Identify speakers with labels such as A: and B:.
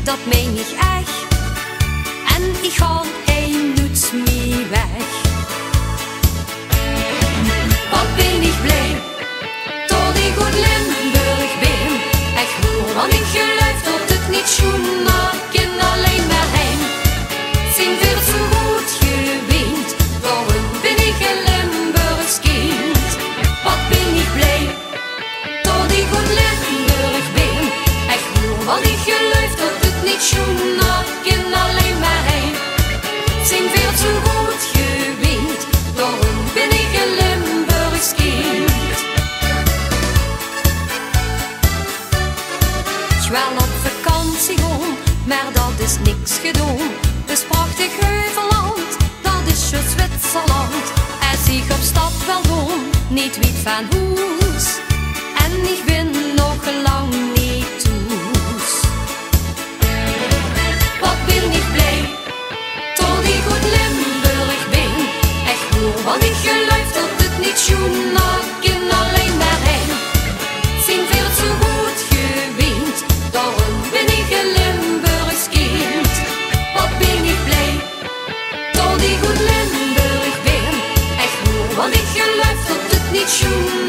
A: dat meen ich echt. En ich hab ein Nutz mi weg. Wat ben ich blij, tot ik uit Limburg ben. Echt hoor, want ik geloof dat het niet schoen maken alleen maar heen. Zijn veel zo goed gewend, daarom ben ik een Limburgs kind. Wat ben ik blij, tot ik uit Limburg ben. Echt hoor, want ik geloof dat het niet schoen maken alleen maar heen. Zijn veel zo goed gewend, daarom ben ik een Limburgs kind. Ik wil op vakantie gaan, maar dat is niks gedaan. Dus prachtig Heuvelland, dat is zo Zwitserland. En zie op stap wel gewoon, niet weet van hoes. En ik ben nog lang niet thuis. Wat ben ik blij, tot ik uit Limburg ben. Echt hoor, want ik geloof dat het niet schoen maken alleen maar heen. Zijn veel zo goed gewend, daarom ben ik een Limburgs kind. Wat ben ik blij, tot ik uit Limburg ben. Echt hoor, want ik geloof dat het niet schoen